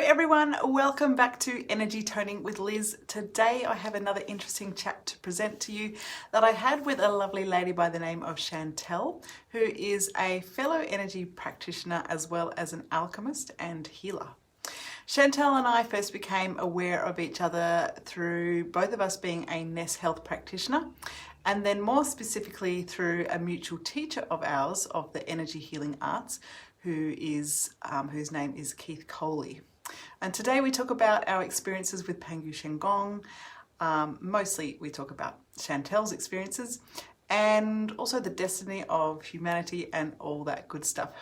everyone, welcome back to Energy Toning with Liz. Today I have another interesting chat to present to you that I had with a lovely lady by the name of Chantelle, who is a fellow energy practitioner as well as an alchemist and healer. Chantelle and I first became aware of each other through both of us being a NES Health practitioner, and then more specifically through a mutual teacher of ours of the energy healing arts, whose name is Keith Coley. And today we talk about our experiences with Pangu Shengong. Mostly we talk about Chantelle's experiences and also the destiny of humanity and all that good stuff.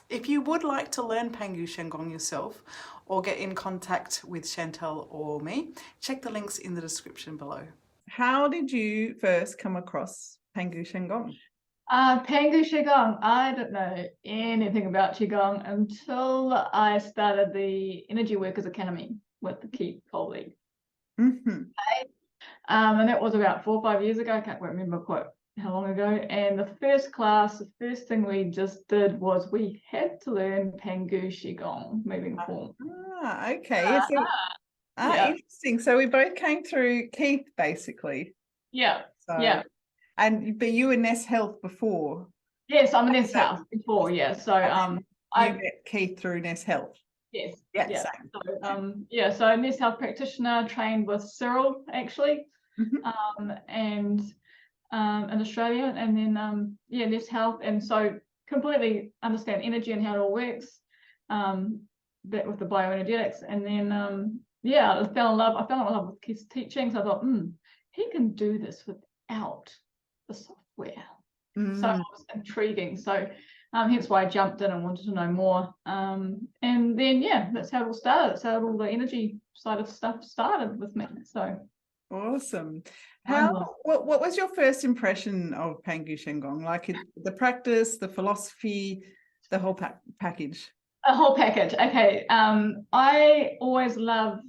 If you would like to learn Pangu Shengong yourself or get in contact with Chantelle or me, check the links in the description below. How did you first come across Pangu Shengong? Pangu Shengong, I don't know anything about Qigong until I started the Energy Workers Academy with Keith Coley. Mm-hmm. And that was about 4 or 5 years ago. I can't remember quite how long ago. And the first class, the first thing we just did was we had to learn Pangu Shengong, moving form. Okay. Interesting. So we both came through Keith, basically. Yeah. So, yeah. But you were NES Health before. Yes, I'm in NES Health before. Yeah. So I met Keith through NES Health. Yes. Yeah. So so NES Health practitioner, trained with Cyril actually, Mm-hmm. and in Australia, and then NES Health, and so completely understand energy and how it all works. That with the bioenergetics, and then I fell in love with Keith's teachings. I thought, he can do this without the software. So it was intriguing. So hence why I jumped in and wanted to know more. And then that's how it all started. That's how all the energy side of stuff started with me. So awesome. What was your first impression of Pangu Shengong? Like the practice, the philosophy, the whole package? A whole package. Okay. I always love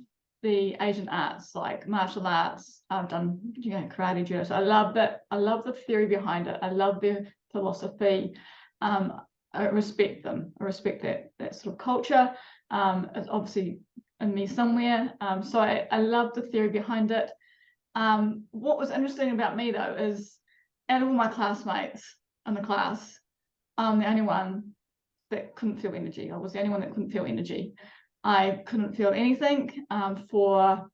the Asian arts, like martial arts. I've done karate, judo. So I love that. I love the theory behind it. I love their philosophy. I respect them. I respect that sort of culture. It's obviously in me somewhere. So I love the theory behind it. What was interesting about me though is out of all my classmates in the class, I'm the only one that couldn't feel energy. I was the only one that couldn't feel energy. I couldn't feel anything for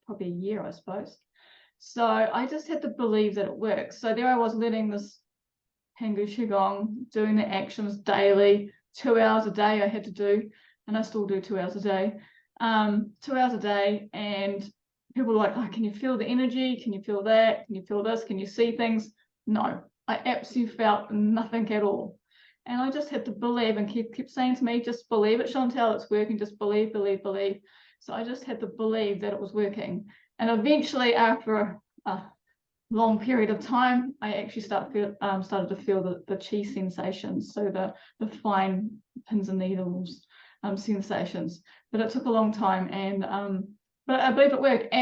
probably a year, I suppose. So I just had to believe that it works. So there I was learning this Pangu Shengong, doing the actions daily, 2 hours a day I had to do, and I still do 2 hours a day. 2 hours a day, and people were like, oh, can you feel the energy? Can you feel that? Can you feel this? Can you see things? No, I absolutely felt nothing at all. And I just had to believe, and keep saying to me, just believe it, Chantelle, it's working, just believe. So I just had to believe that it was working. And eventually, after a long period of time, I actually started to feel the chi sensations, so the fine pins and needles sensations. But it took a long time, and but I believe it worked.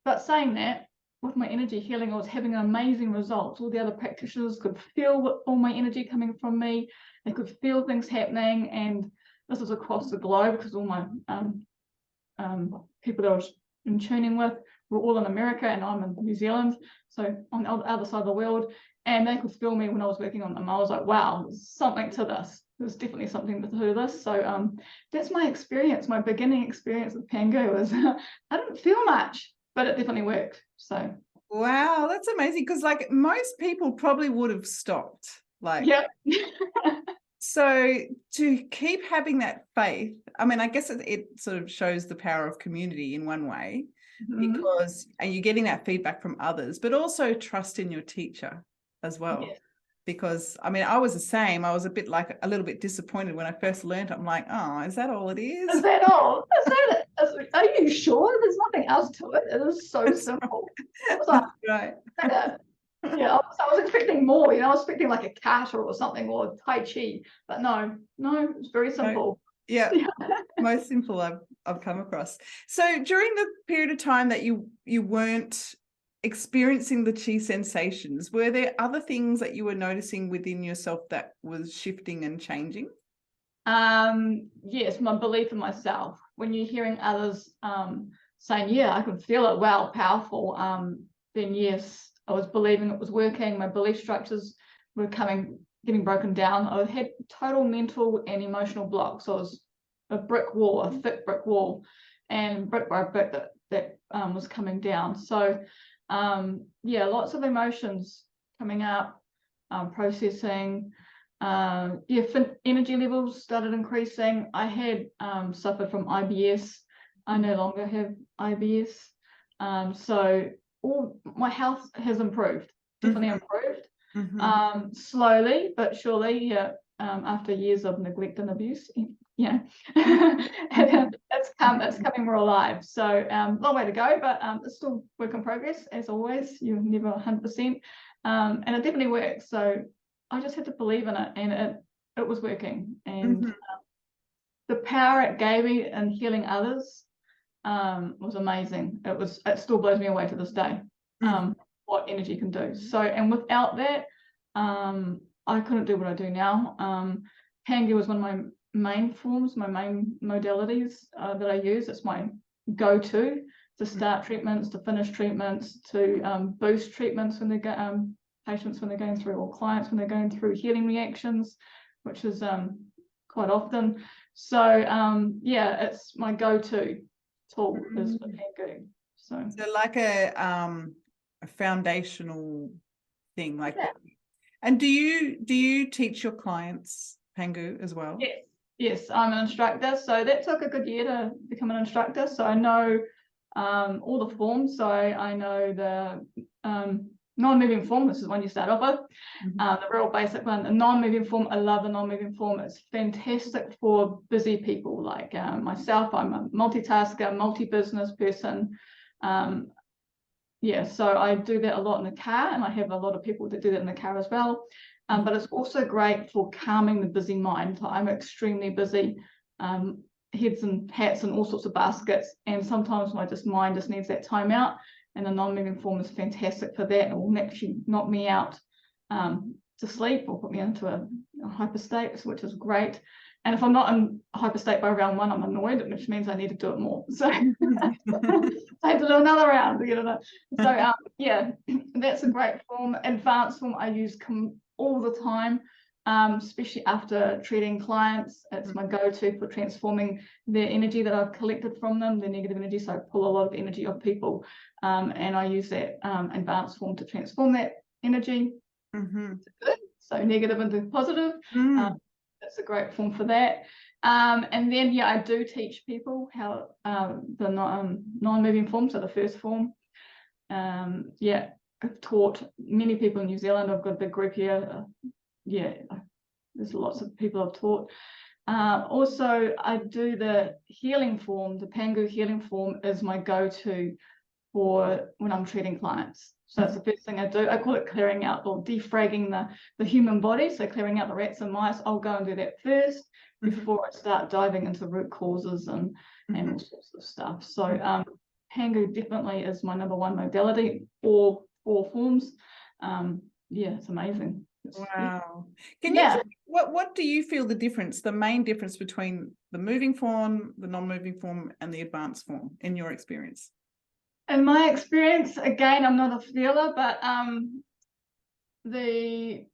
But saying that, with my energy healing, I was having amazing results. All the other practitioners could feel all my energy coming from me. They could feel things happening, and this was across the globe because all my people that I was in tuning with were all in America, and I'm in New Zealand, so on the other side of the world, and they could feel me when I was working on them. I was like, wow, there's something to this. There's definitely something to this. So that's my experience. My beginning experience with Pangu was I didn't feel much, but it definitely worked. So wow, that's amazing, because like most people probably would have stopped. Like, yeah. So to keep having that faith, I mean, I guess it sort of shows the power of community in one way, because and you're getting that feedback from others, but also trust in your teacher as well. Yes. Because I mean, I was the same. I was a little bit disappointed when I first learned. I'm like, oh, is that all it is? Is that all? Are you sure? There's nothing else to it. It is so simple. I was like, right. I was expecting more. I was expecting like a kata or something, or Tai Chi, but no, it's very simple. Yeah. Most simple I've come across. So during the period of time that you weren't experiencing the chi sensations, were there other things that you were noticing within yourself that was shifting and changing? Yes, my belief in myself. When you're hearing others saying, yeah, I can feel it, wow, powerful, then yes, I was believing it was working. My belief structures were getting broken down. I had total mental and emotional blocks. So I was a brick wall, a thick brick wall, and brick by brick that was coming down. So yeah, lots of emotions coming up, processing. Energy levels started increasing. I had suffered from IBS. I no longer have IBS. So all my health has improved, definitely improved. Slowly but surely, yeah. After years of neglect and abuse, yeah, it's coming more alive. So long way to go, but it's still work in progress as always. You're never 100%, and it definitely works. So I just had to believe in it, and it was working. And the power it gave me in healing others was amazing. It still blows me away to this day. What energy can do. So, and without that, I couldn't do what I do now. Pangu was one of my main forms, my main modalities that I use. It's my go-to to start treatments, to finish treatments, to boost treatments when they go. Patients when they're going through, or clients when they're going through healing reactions, which is quite often. So yeah, it's my go-to tool is the Pangu. So like a foundational thing, like. yeah. And do you teach your clients Pangu as well? Yes, I'm an instructor. So that took a good year to become an instructor. So I know all the forms. So I know the non-moving form. This is one you start off with. The real basic one. The non-moving form. I love the non-moving form. It's fantastic for busy people like myself. I'm a multitasker, multi-business person. Yeah, so I do that a lot in the car, and I have a lot of people that do that in the car as well. But it's also great for calming the busy mind. I'm extremely busy, heads and hats and all sorts of baskets, and sometimes my mind just needs that time out, and the non-moving form is fantastic for that. It will actually knock me out to sleep or put me into a hyperstate, which is great. And if I'm not in hyperstate by round 1, I'm annoyed, which means I need to do it more. So I have to do another round. So yeah, that's a great form. Advanced form I use all the time, especially after treating clients. It's my go-to for transforming their energy that I've collected from them, their negative energy. So I pull a lot of energy off people, and I use that advanced form to transform that energy. Good. So negative into positive. That's a great form for that. And then, yeah, I do teach people how the non-moving form, so the first form. Yeah, I've taught many people in New Zealand. I've got a big group here. Yeah, there's lots of people I've taught. Also, I do the healing form. The Pangu healing form is my go-to for when I'm treating clients. So that's the first thing I do. I call it clearing out or defragging the human body. So clearing out the rats and mice. I'll go and do that first before I start diving into root causes and all sorts of stuff. So Pangu definitely is my #1 modality, all 4 forms. Yeah, it's amazing. Wow. Can you what do you feel the main difference between the moving form, the non-moving form, and the advanced form in your experience? In my experience, again, I'm not a feeler, but the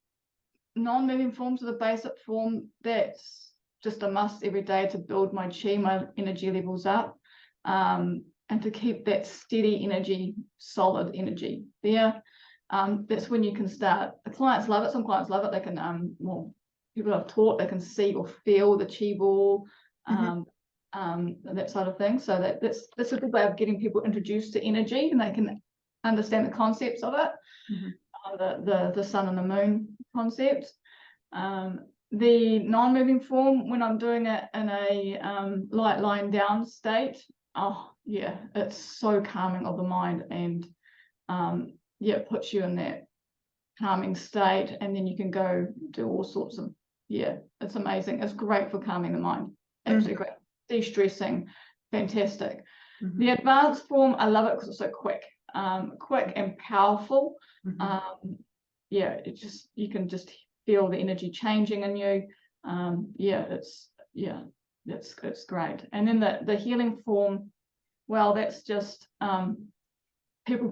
non-moving forms of the basic form, that's just a must every day to build my chi, my energy levels up, and to keep that steady energy, solid energy there. That's when you can start. The clients love it. Some clients love it. They can, people I've taught, they can see or feel the chi ball, that sort of thing. So that's a good way of getting people introduced to energy, and they can understand the concepts of it. The sun and the moon concept. The non-moving form, when I'm doing it in a light lying down state, oh yeah, it's so calming of the mind, and yeah, it puts you in that calming state, and then you can go do all sorts of, yeah, it's amazing. It's great for calming the mind. Absolutely great. De-stressing, fantastic. The advanced form, I love it because it's so quick and powerful. Yeah, you can just feel the energy changing in you. Yeah, yeah, it's great. And then the healing form, well, that's just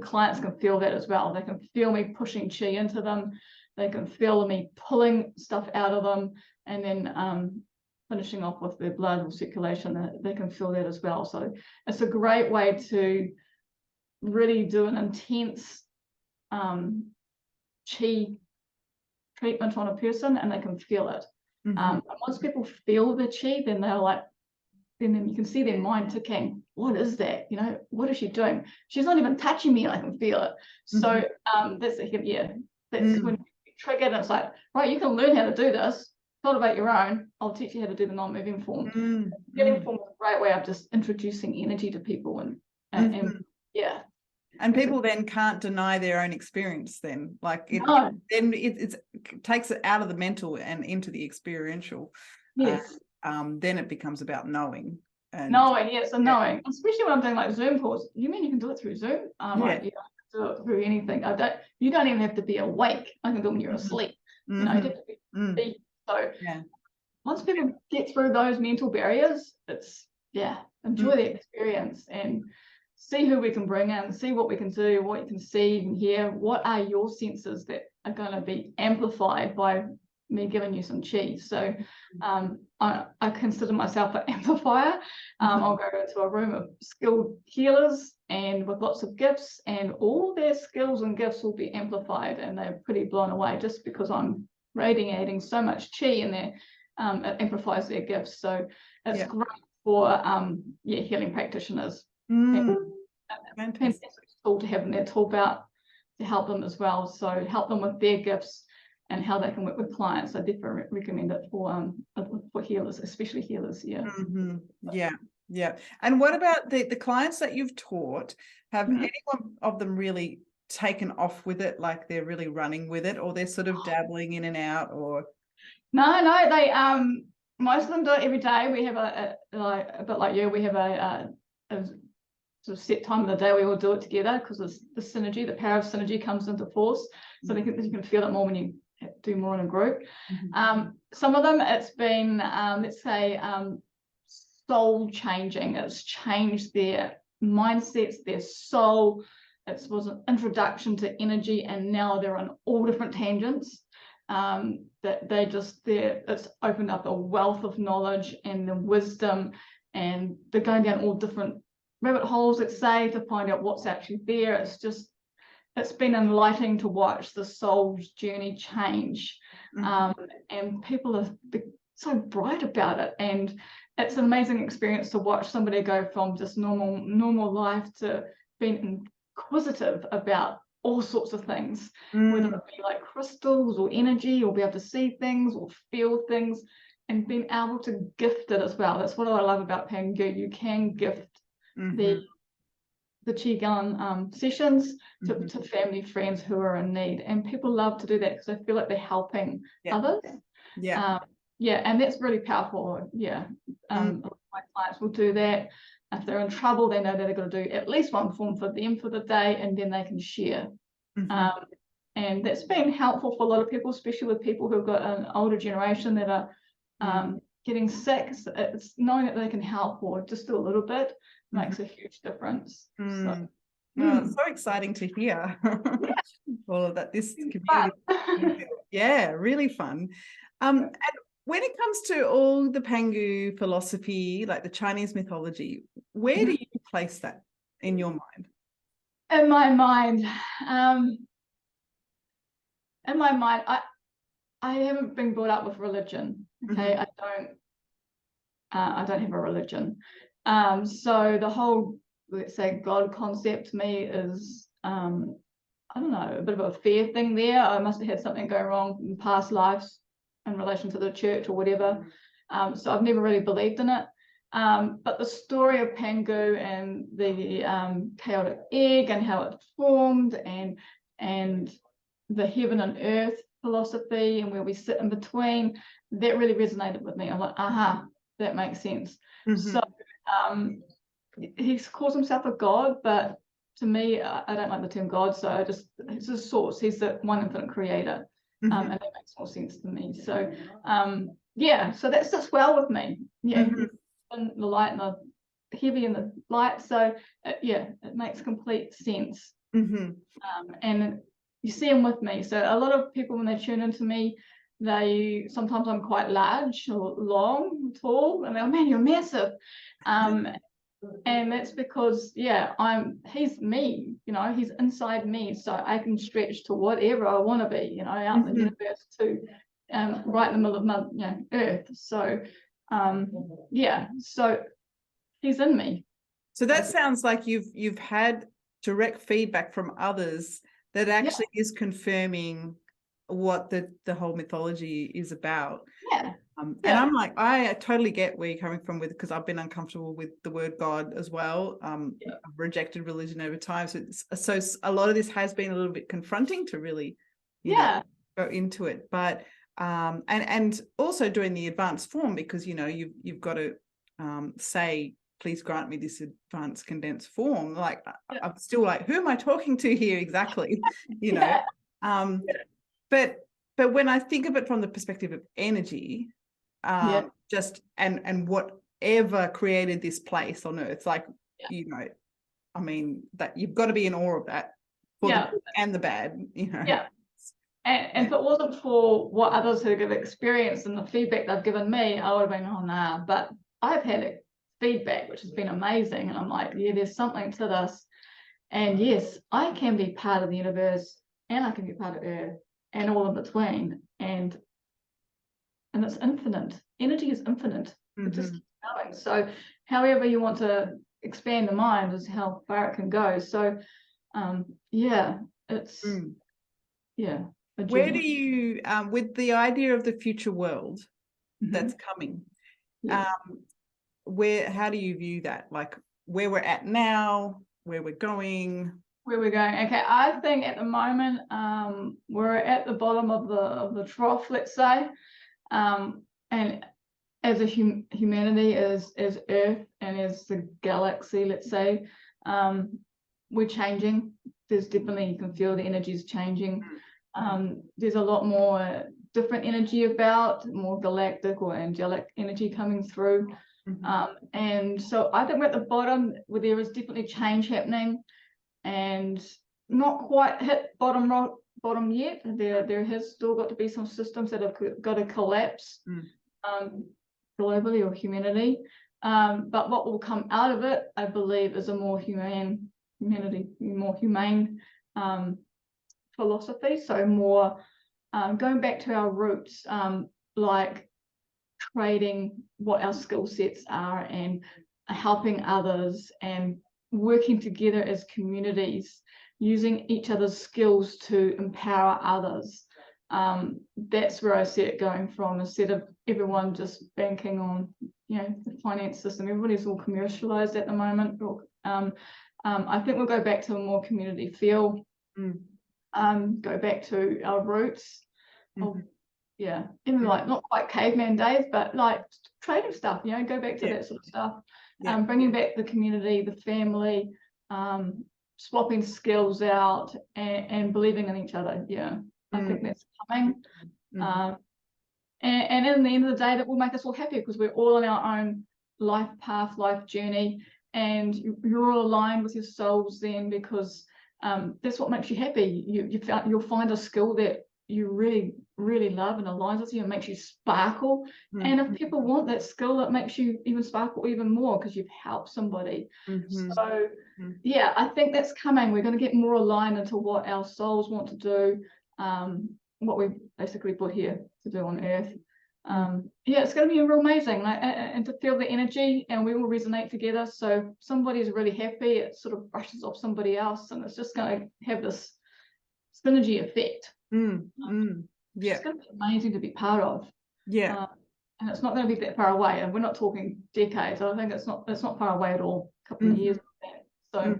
clients can feel that as well. They can feel me pushing chi into them. They can feel me pulling stuff out of them, and then finishing off with their blood or circulation. They can feel that as well. So it's a great way to really do an intense chi treatment on a person, and they can feel it. And once people feel the chi, then they're like, then you can see their mind ticking. What is that? You know, what is she doing? She's not even touching me, and I can feel it. So that's that's when you trigger it. It's like, right, you can learn how to do this. Cultivate your own. I'll teach you how to do the non-moving form. Healing form is a great way of just introducing energy to people, and yeah. And people then can't deny their own experience. Then, like it takes it out of the mental and into the experiential. Yes. Then it becomes about knowing. Knowing, yes, and knowing, especially when I'm doing like Zoom calls. You mean you can do it through Zoom? Like, you don't do it through anything. You don't even have to be awake. I can do it when you're asleep. You know, you have to be. So once people get through those mental barriers, it's enjoy the experience and see who we can bring in, see what we can do, what you can see and hear. What are your senses that are going to be amplified by me giving you some chi? So I consider myself an amplifier. I'll go into a room of skilled healers and with lots of gifts, and all their skills and gifts will be amplified, and they're pretty blown away just because I'm radiating so much chi in there. It amplifies their gifts. So it's great for healing practitioners. Fantastic tool to have in their tool belt to help them as well. So help them with their gifts and how they can work with clients. I definitely recommend it for healers, especially healers. Yeah. And what about the clients that you've taught? Have any of them really taken off with it, like they're really running with it, or they're sort of dabbling in and out? Or no, they most of them do it every day. We have a bit like you. We have a sort of set time of the day we all do it together, because the synergy, the power of synergy comes into force. So you can feel it more when you do more in a group. Some of them, it's been let's say soul changing. It's changed their mindsets, their soul. It was an introduction to energy, and now they're on all different tangents. That it's opened up a wealth of knowledge and the wisdom, and they're going down all different rabbit holes, let's say, to find out what's actually there. It's been enlightening to watch the soul's journey change. And people are so bright about it, and it's an amazing experience to watch somebody go from just normal life to being inquisitive about all sorts of things, whether it be like crystals or energy, or be able to see things or feel things, and being able to gift it as well. That's what I love about Pangu. You can gift the Qigong sessions to family, friends who are in need, and people love to do that because they feel like they're helping others. And that's really powerful. My clients will do that. If they're in trouble, they know that they've got to do at least one form for them for the day, and then they can share. And that's been helpful for a lot of people, especially with people who've got an older generation that are getting sick. So it's knowing that they can help, or just do a little bit, makes a huge difference. So, it's so exciting to hear all of that. This community, really fun. And when it comes to all the Pangu philosophy, like the Chinese mythology, where do you place that in your mind? In my mind, I haven't been brought up with religion. Okay, I don't have a religion. So the whole, let's say, God concept to me is, I don't know, a bit of a fear thing there. I must have had something go wrong in past lives in relation to the church or whatever. So I've never really believed in it. But the story of Pangu and the chaotic egg and how it formed, and the heaven and earth philosophy and where we sit in between, that really resonated with me. I'm like, that makes sense. So he calls himself a god, but to me, I don't like the term God, so it's a source. He's the one infinite creator. And that makes more sense to me. So yeah, so that sits well with me. Yeah, Mm-hmm. and the light and the heavy and the light. So yeah, it makes complete sense. Mm-hmm. And you see them with me. So a lot of people, when they tune into me, sometimes I'm quite large or long, tall, and they're, man, you're massive. And that's because, yeah, he's me, he's inside me, so I can stretch to whatever I want to be, out in the universe to right in the middle of my, earth. So yeah, so he's in me. So that sounds like you've had direct feedback from others that actually is confirming what the whole mythology is about. Yeah. And I'm like, I totally get where you're coming from with, because I've been uncomfortable with the word God as well. I've rejected religion over time. So a lot of this has been a little bit confronting to really, you know, go into it. But and also doing the advanced form, because you've got to say, please grant me this advanced condensed form. Like I'm still like, who am I talking to here exactly? But when I think of it from the perspective of energy, just and whatever created this place on earth, like I mean, that you've got to be in awe of that, for the good and the bad, And if it wasn't for what others who have experienced and the feedback they've given me, I would have been, oh nah. But I've had feedback which has been amazing, and I'm like, yeah, there's something to this. And yes, I can be part of the universe, and I can be part of Earth, and all in between. And it's infinite. Energy is infinite. It just keeps going. So however you want to expand the mind is how far it can go. So it's where do you with the idea of the future world that's coming, how do you view that, like where we're at now, where we're going? Okay, I think at the moment we're at the bottom of the trough, let's say, and as a humanity, as Earth and as the galaxy, let's say, we're changing. There's definitely, you can feel the energy is changing. There's a lot more different energy about, more galactic or angelic energy coming through. And so I think we're at the bottom, where there is definitely change happening, and not quite hit bottom yet. There has still got to be some systems that have got to collapse globally, or humanity. But what will come out of it, I believe, is a more humane philosophy. So more going back to our roots, like trading what our skill sets are and helping others and working together as communities, using each other's skills to empower others. That's where I see it going from, instead of everyone just banking on the finance system. Everybody's all commercialized at the moment. I think we'll go back to a more community feel, go back to our roots. Even like not quite caveman days, but like trading stuff, go back to that sort of stuff. Bringing back the community, the family, swapping skills out, and believing in each other. I think that's coming. And in the end of the day, that will make us all happy, because we're all on our own life path, life journey, and you're all aligned with your souls then, because that's what makes you happy. You'll find a skill that you really, really love and aligns with you and makes you sparkle. And if people want that skill, it makes you even sparkle even more, because you've helped somebody. So I think that's coming. We're going to get more aligned into what our souls want to do, what we basically put here to do on Earth. It's going to be real amazing, and to feel the energy, and we will resonate together. So somebody's really happy, it sort of brushes off somebody else, and it's just going to have this synergy effect. It's going to be amazing to be part of. And it's not going to be that far away, and we're not talking decades. I think it's not far away at all. A couple of years. So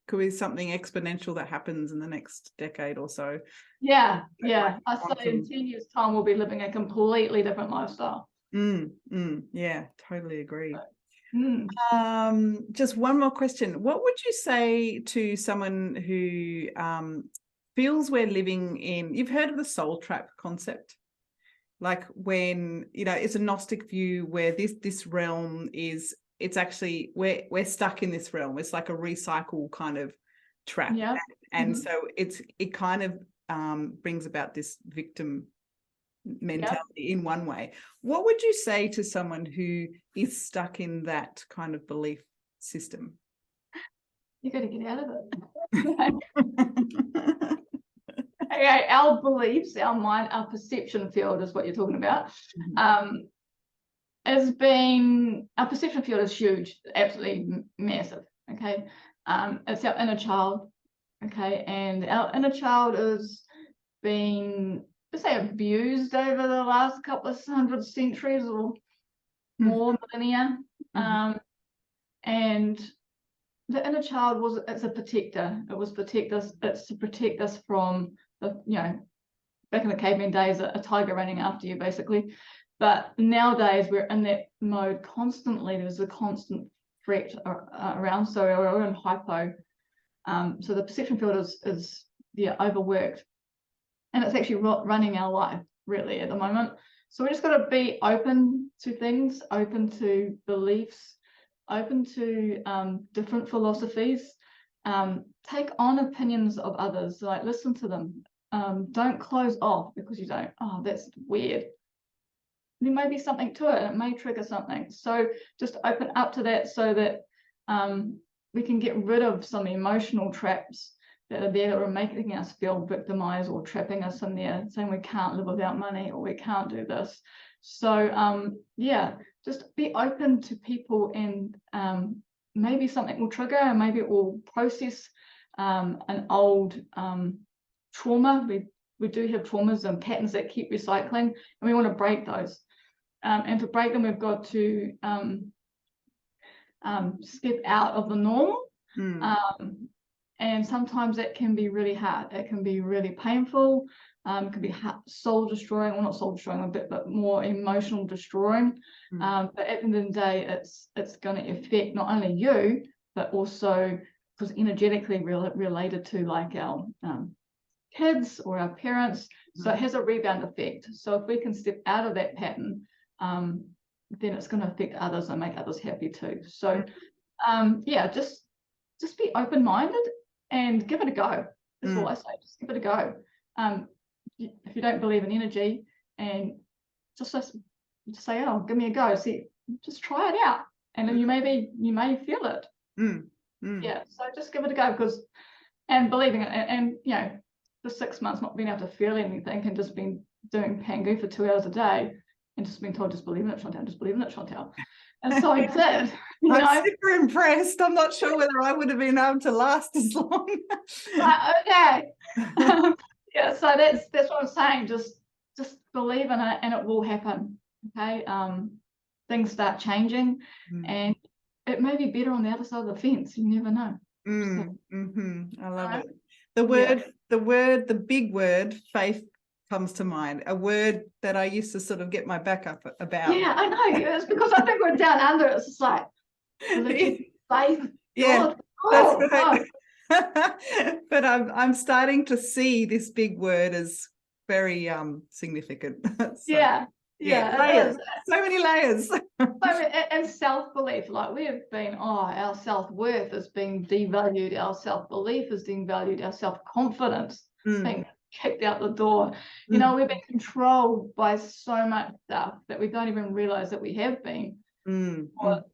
could be something exponential that happens in the next decade or so. I say in 10 years' time we'll be living a completely different lifestyle. Totally agree. Just one more question. What would you say to someone who feels we're living in, you've heard of the soul trap concept, like when, you know, it's a Gnostic view where this realm is, it's actually, we're stuck in this realm. It's like a recycle kind of trap. Yeah. And so it kind of brings about this victim mentality in one way. What would you say to someone who is stuck in that kind of belief system? You got to get out of it. Okay, our beliefs, our mind, our perception field is what you're talking about. Our perception field is huge, absolutely massive. Okay, it's our inner child. Okay, and our inner child is being, let's say, abused over the last couple of 100 centuries or more millennia. And the inner child it's a protector. It's to protect us from the, you know, back in the caveman days, a tiger running after you, basically. But nowadays we're in that mode constantly. There's a constant threat around, so we're in hypo. So the perception field is overworked, and it's actually running our life really at the moment. So we just got to be open to things, open to beliefs, open to different philosophies. Take on opinions of others, like listen to them. Don't close off because you don't, oh, that's weird. There may be something to it, and it may trigger something. So just open up to that, so that we can get rid of some emotional traps that are there that are making us feel victimized or trapping us in there, saying we can't live without money or we can't do this. So yeah, just be open to people, and maybe something will trigger, and maybe it will process an old trauma. We do have traumas and patterns that keep recycling, and we want to break those. And to break them, we've got to step out of the normal. And sometimes that can be really hard. It can be really painful. It can be soul destroying, well, not soul destroying a bit, but more emotional destroying. But at the end of the day, it's going to affect not only you, but also, because energetically related to like our kids or our parents. So it has a rebound effect. So if we can step out of that pattern, then it's going to affect others and make others happy too. So yeah, just be open-minded and give it a go. That's all I say. Just give it a go. If you don't believe in energy, and just say, oh, give me a go. See, just try it out, and then you may feel it. Yeah, so just give it a go, and believing it, and you know, for 6 months not being able to feel anything and just been doing Pangu for 2 hours a day and just being told, just believe in it, Chantelle, just believe in it, Chantelle. And so I did. I'm super impressed. I'm not sure whether I would have been able to last as long. Okay. Yeah, so that's what I'm saying. Just believe in it, and it will happen. Okay. Things start changing, and it may be better on the other side of the fence. You never know. I love it. The big word, faith, comes to mind. A word that I used to sort of get my back up about. Yeah, I know. It's because I think we're down under. It's just like faith. Yeah, God. That's right. But I'm starting to see this big word as very significant. So, layers. So many layers. And self-belief, like we have been, our self-worth is being devalued, our self-belief is being devalued, our self-confidence being kicked out the door. You know, we've been controlled by so much stuff that we don't even realize that we have been for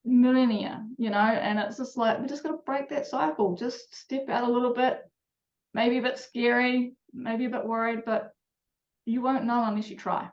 millennia, you know, and it's just like, we just got to break that cycle. Just step out a little bit, maybe a bit scary, maybe a bit worried, but you won't know unless you try.